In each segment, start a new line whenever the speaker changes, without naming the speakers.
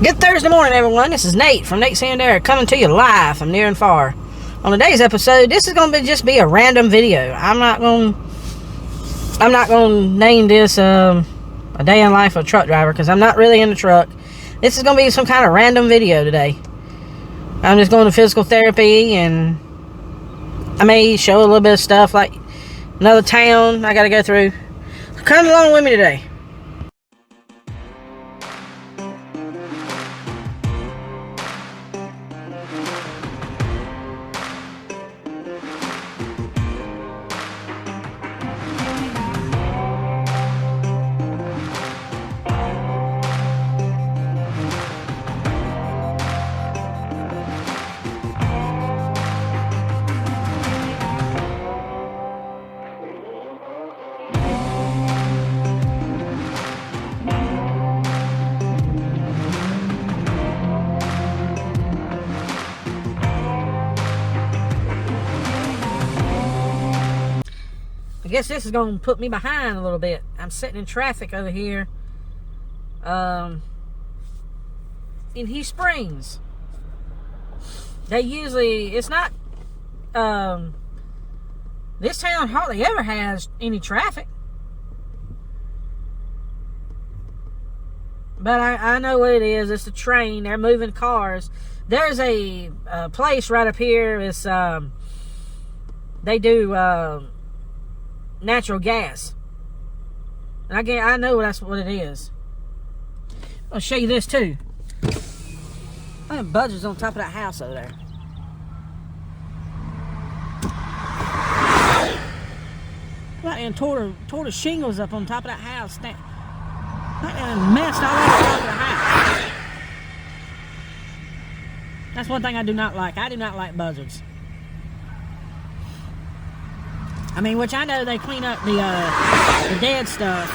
Good Thursday morning, everyone. This is Nate from Nate Sandera coming to you live from near and far. On today's episode, this is going to just be a random video. I'm not going to name this a day in life of a truck driver because I'm not really in the truck. This is going to be some kind of random video today. I'm just going to physical therapy, and I may show a little bit of stuff like another town I got to go through. Come along with me today. I guess this is going to put me behind a little bit. I'm sitting in traffic over here in East Springs. It's not, this town hardly ever has any traffic. But I know what it is. It's a train. They're moving cars. There's a place right up here. It's, they do, natural gas, and I know that's what it is. I'll show you this too. I have buzzards on top of that house over there. Right, and tore the shingles up on top of that house. Right, and messed all over the top of the house. That's one thing I do not like. I do not like buzzards. I mean, which I know they clean up the dead stuff,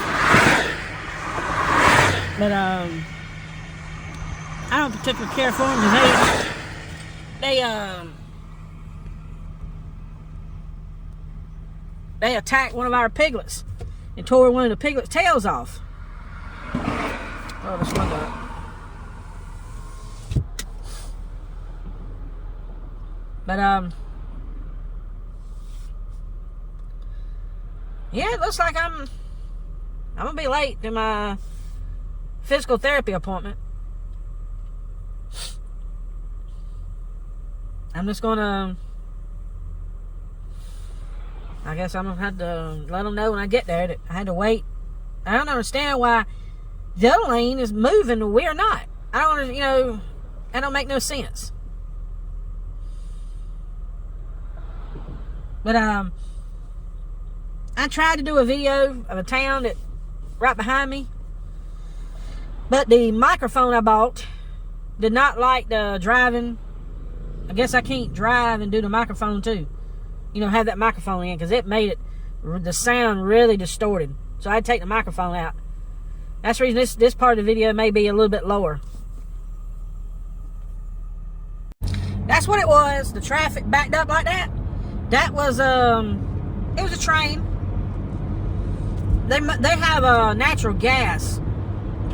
but I don't particularly care for them because they attacked one of our piglets and tore one of the piglet's tails off. Oh, this one got. But yeah, it looks like I'm gonna be late to my physical therapy appointment. I'm just gonna, I guess I'm gonna have to let them know when I get there that I had to wait. I don't understand why the other lane is moving and we're not. I don't, that don't make no sense. But I tried to do a video of a town that right behind me, but the microphone I bought did not like the driving. I guess I can't drive and do the microphone too. Have that microphone in, because it made the sound really distorted. So I had to take the microphone out. That's the reason this part of the video may be a little bit lower. That's what it was. The traffic backed up like that. That was it was a train. They have a natural gas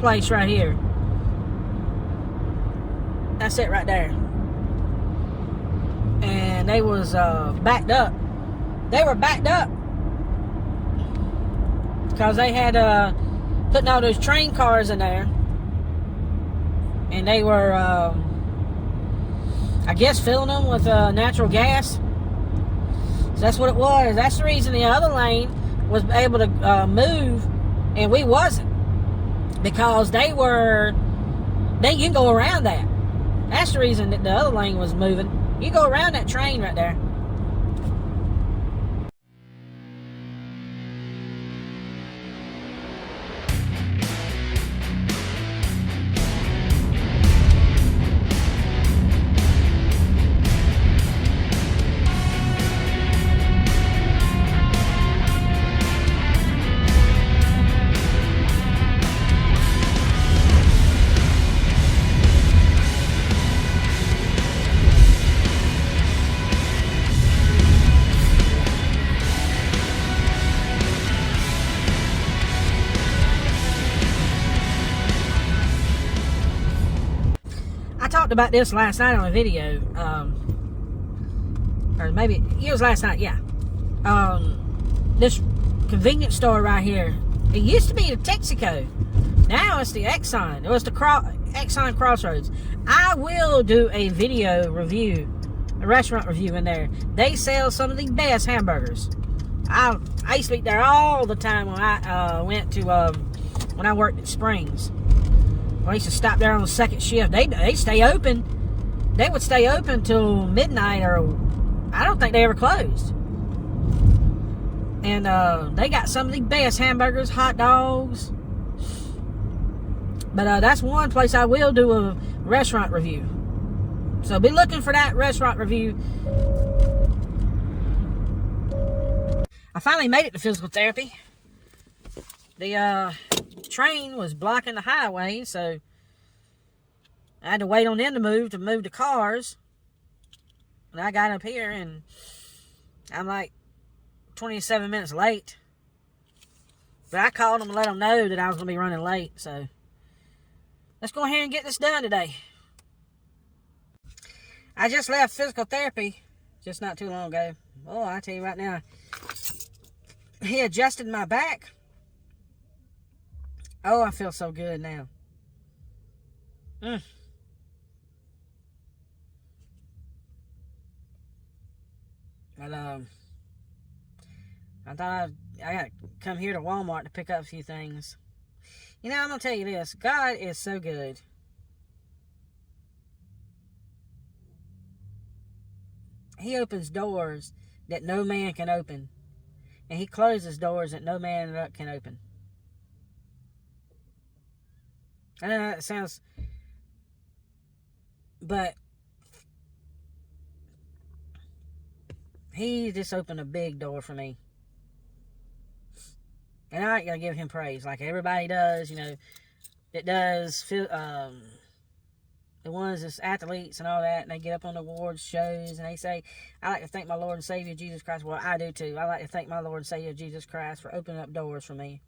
place right here. That's it right there. And they was backed up. They were backed up because they had putting all those train cars in there, and they were I guess filling them with natural gas. So that's what it was. That's the reason the other lane was able to move and we wasn't, because you can go around that. That's the reason that the other lane was moving. You go around that train right there. talked about this last night on a video. Or maybe it was last night, yeah. This convenience store right here, it used to be the Texaco. Now it's the Exxon. It was the Exxon Crossroads. I will do a video review, a restaurant review in there. They sell some of the best hamburgers. I used to eat there all the time when I went to when I worked at Springs. I used to stop there on the second shift. They stay open. They would stay open till midnight, or I don't think they ever closed. And they got some of the best hamburgers, hot dogs. But that's one place I will do a restaurant review. So be looking for that restaurant review. I finally made it to physical therapy. The train was blocking the highway, so I had to wait on them to move the cars. And I got up here and I'm like 27 minutes late. But I called them and let them know that I was going to be running late, so let's go ahead and get this done today. I just left physical therapy just not too long ago. Oh, I tell you right now, he adjusted my back. Oh, I feel so good now. But I thought I got to come here to Walmart to pick up a few things. You know, I'm going to tell you this. God is so good. He opens doors that no man can open. And he closes doors that no man can open. I know that sounds... But he just opened a big door for me. And I gotta give him praise, like everybody does, you know, that does, the ones that's athletes and all that, and they get up on the awards shows, and they say, I like to thank my Lord and Savior Jesus Christ. Well, I do too. I like to thank my Lord and Savior Jesus Christ for opening up doors for me.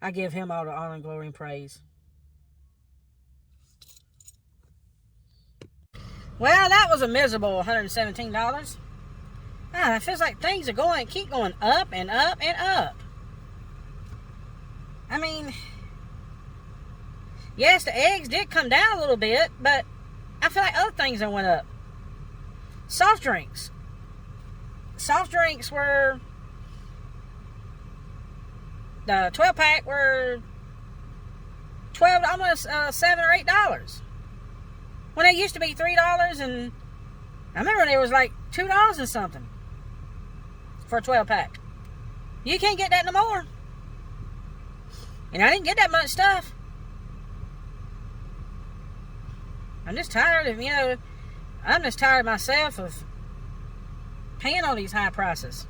I give him all the honor and glory and praise. Well, that was a miserable $117. It feels like things are keep going up and up and up. I mean, yes, the eggs did come down a little bit, but I feel like other things that went up. Soft drinks. Soft drinks were, the 12-pack were almost $7 or $8. When they used to be $3, and I remember when it was like $2 and something for a 12-pack. You can't get that no more. And I didn't get that much stuff. I'm just tired of, I'm just tired myself of paying all these high prices.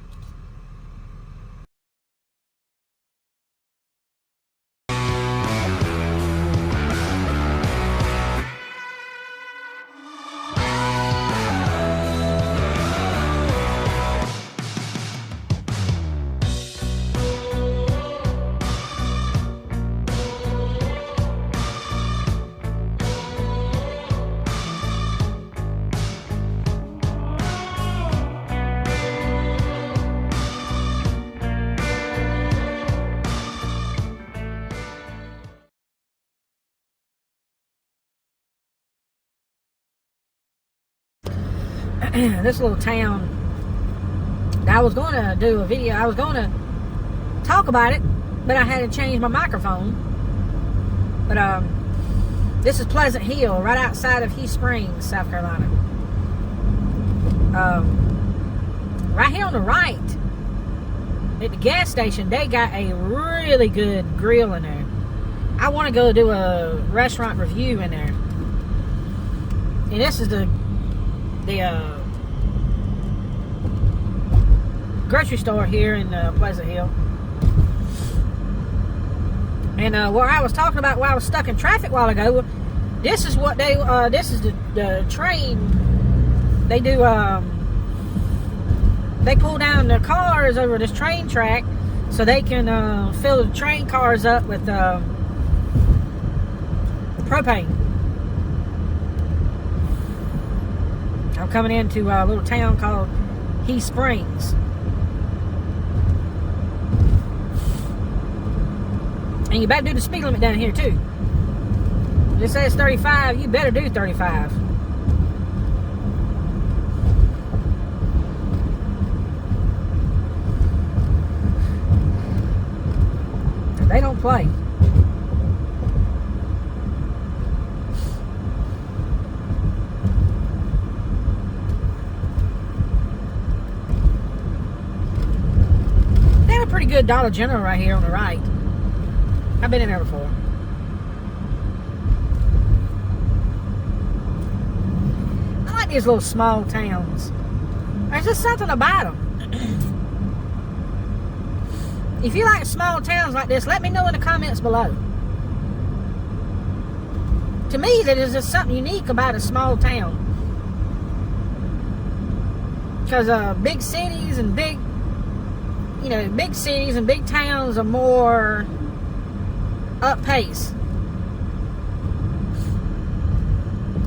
This little town, I was going to do a video, I was going to talk about it, but I had to change my microphone. But this is Pleasant Hill, right outside of Heath Springs, South Carolina. Right here on the right, at the gas station, they got a really good grill in there. I want to go do a restaurant review in there. And this is the grocery store here in Pleasant Hill. And where I was talking about while I was stuck in traffic a while ago, this is what this is the train. They do, they pull down the cars over this train track so they can fill the train cars up with propane. I'm coming into a little town called Heath Springs. And you better do the speed limit down here too. If it says 35, you better do 35. They don't play. They have a pretty good Dollar General right here on the right. I've been in there before. I like these little small towns. There's just something about them. If you like small towns like this, let me know in the comments below. To me, there is just something unique about a small town. Because big cities and big towns are more up pace.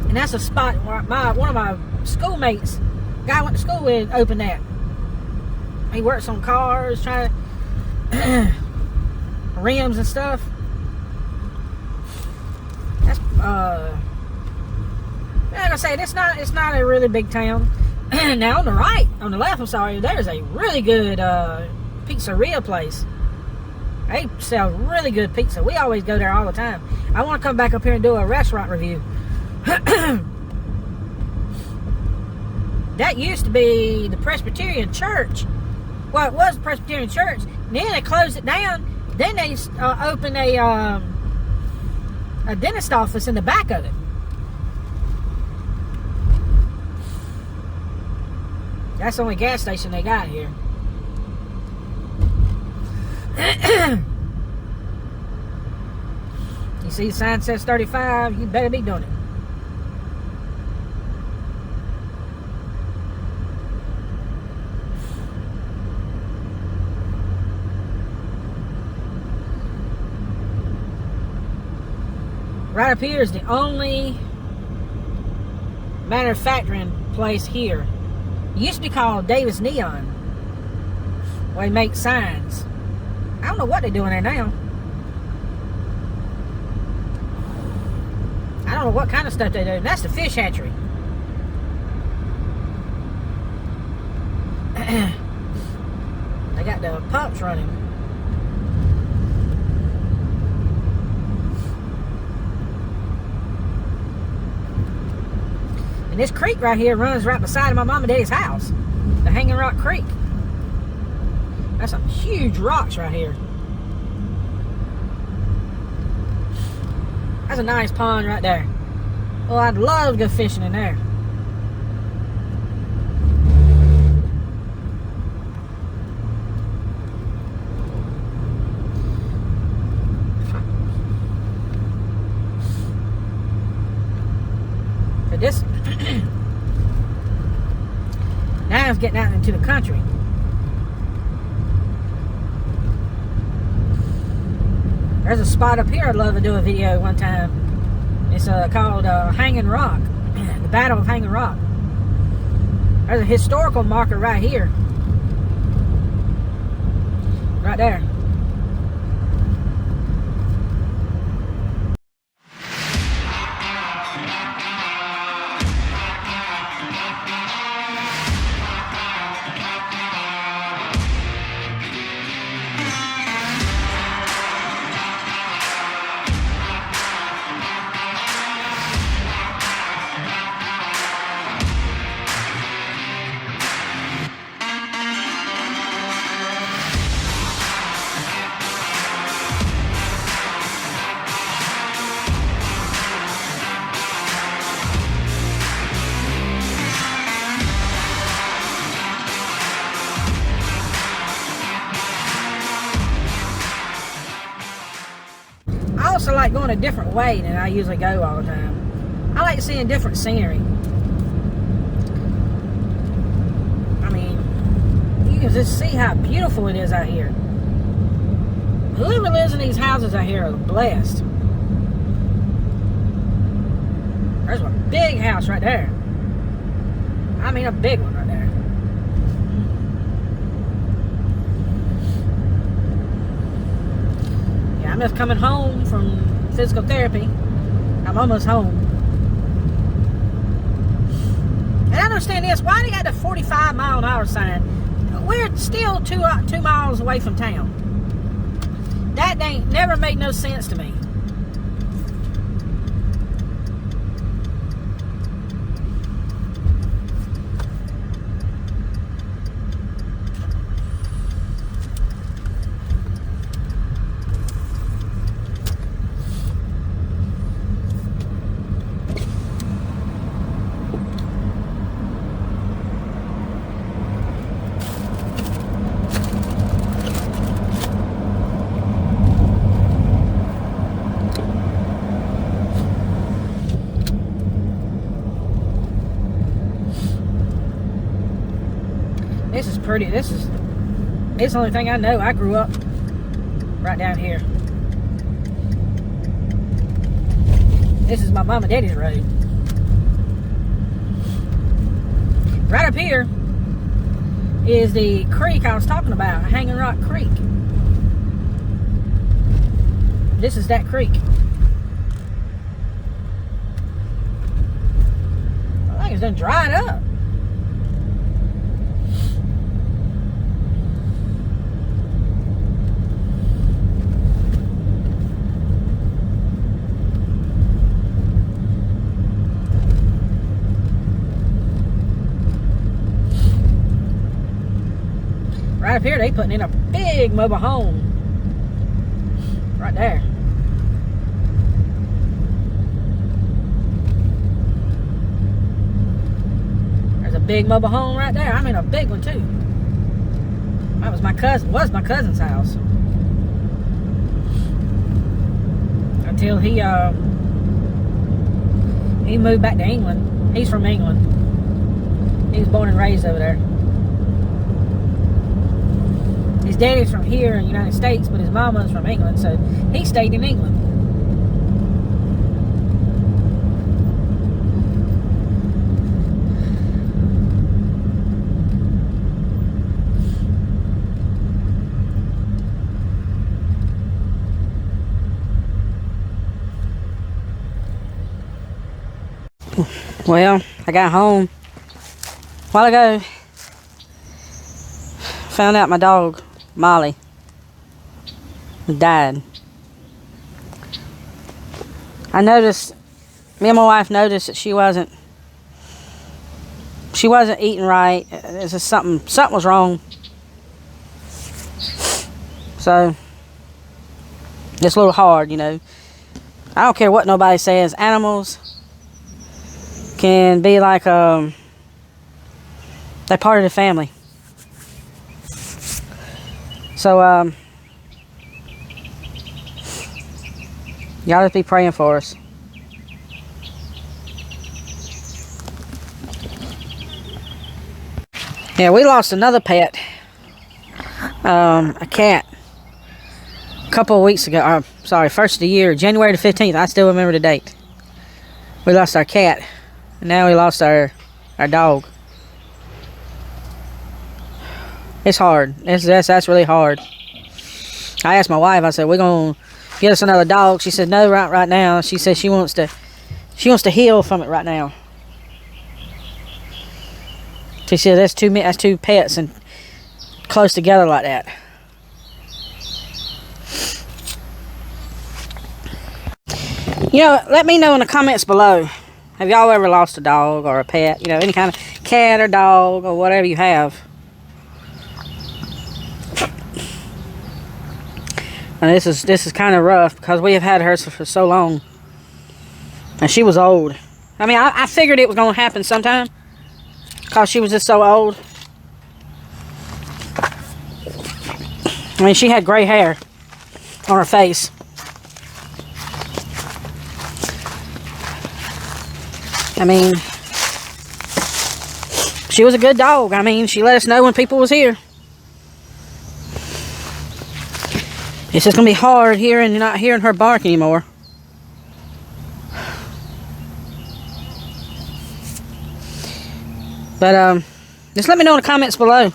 And that's a spot where one of my schoolmates, guy I went to school with, opened that. He works on cars, trying to rims and stuff. That's like I say, it's not a really big town. Now on the left, I'm sorry, there's a really good pizzeria place. They sell really good pizza. We always go there all the time. I want to come back up here and do a restaurant review. That used to be the Presbyterian Church. Well, it was the Presbyterian Church. Then they closed it down. Then they opened a dentist office in the back of it. That's the only gas station they got here. You see the sign says 35, you better be doing it. Right up here is the only manufacturing place here. It used to be called Davis Neon, where they make signs. I don't know what they're doing there now. I don't know what kind of stuff they do. That's the fish hatchery. They got the pumps running. And this creek right here runs right beside my mom and daddy's house. The Hanging Rock Creek. That's some huge rocks right here. That's a nice pond right there. Well, I'd love to go fishing in there. But this now it's getting out into the country. There's a spot up here I'd love to do a video one time. It's called Hanging Rock. The Battle of Hanging Rock. There's a historical marker right here. Right there. I also like going a different way than I usually go all the time. I like seeing different scenery. I mean, you can just see how beautiful it is out here. Whoever lives in these houses out here are blessed. big house right there. I mean, a big one right there. Yeah, I'm just coming home from physical therapy. I'm almost home. And I don't understand this. Why they got the 45-mile-an-hour sign? We're still two miles away from town. That ain't never made no sense to me. This is pretty. It's the only thing I know. I grew up right down here. This is my mom and daddy's road. Right up here is the creek I was talking about, Hanging Rock Creek. This is that creek. I think it's done dried up. Right up here, they putting in a big mobile home. Right there. There's a big mobile home right there. I mean, a big one too. That was my cousin's house. Until he moved back to England. He's from England. He was born and raised over there. His daddy's from here in the United States, but his mama's from England, so he stayed in England. Well, I got home a while ago. Found out my dog, Molly, died. I noticed, me and my wife noticed that she wasn't eating right. There's just something was wrong. So, it's a little hard, you know. I don't care what nobody says. Animals can be like, they're part of the family. So, y'all just be praying for us. Yeah, we lost another pet. A cat. A couple of weeks ago. First of the year, January the 15th. I still remember the date. We lost our cat. And now we lost our dog. It's hard. That's really hard. I asked my wife, I said, we're going to get us another dog. She said, no, right now. She said she wants to heal from it right now. She said that's two pets and close together like that. You know, let me know in the comments below. Have y'all ever lost a dog or a pet? You know, any kind of cat or dog or whatever you have. And this is kind of rough because we have had her for so long. And she was old. I mean, I figured it was going to happen sometime. Because she was just so old. I mean, she had gray hair on her face. I mean, she was a good dog. I mean, she let us know when people was here. It's just going to be hard hearing, not hearing her bark anymore. But just let me know in the comments below.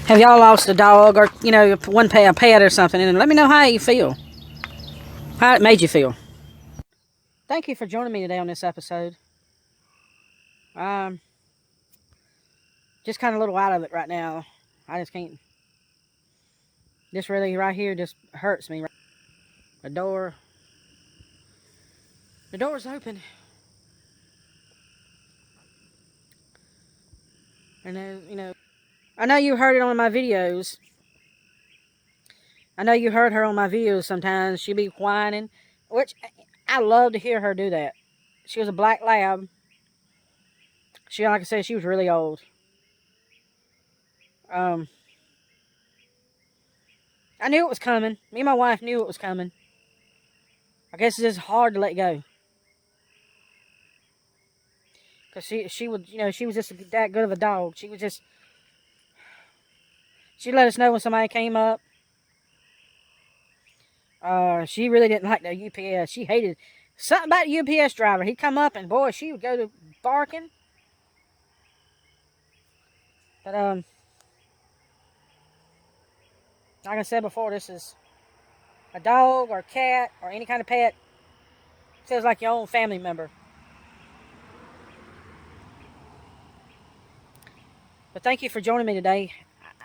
Have y'all lost a dog or, you know, a pet or something? And let me know how you feel. How it made you feel. Thank you for joining me today on this episode. Just kind of a little out of it right now. I just can't. This really right here just hurts me. The door's open. And then, you know, I know you heard it on my videos. I know you heard her on my videos sometimes. She'd be whining, which I love to hear her do that. She was a black lab. She, like I said, she was really old. I knew it was coming. Me and my wife knew it was coming. I guess it's just hard to let go. Because she would, you know, she was just that good of a dog. She let us know when somebody came up. She really didn't like the UPS. She hated something about the UPS driver. He'd come up and boy, she would go to barking. But like I said before, this is a dog or a cat or any kind of pet. It feels like your own family member. But thank you for joining me today.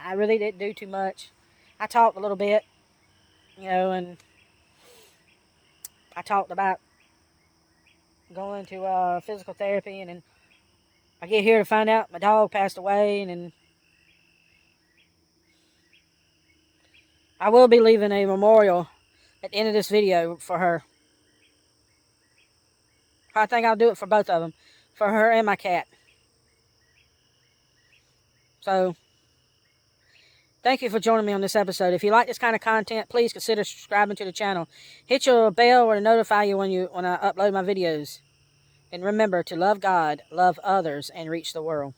I really didn't do too much. I talked a little bit, you know, and I talked about going to physical therapy, and then I get here to find out my dog passed away, and then I will be leaving a memorial at the end of this video for her. I think I'll do it for both of them, for her and my cat. So, thank you for joining me on this episode. If you like this kind of content, please consider subscribing to the channel. Hit your bell or to notify you when I upload my videos. And remember to love God, love others, and reach the world.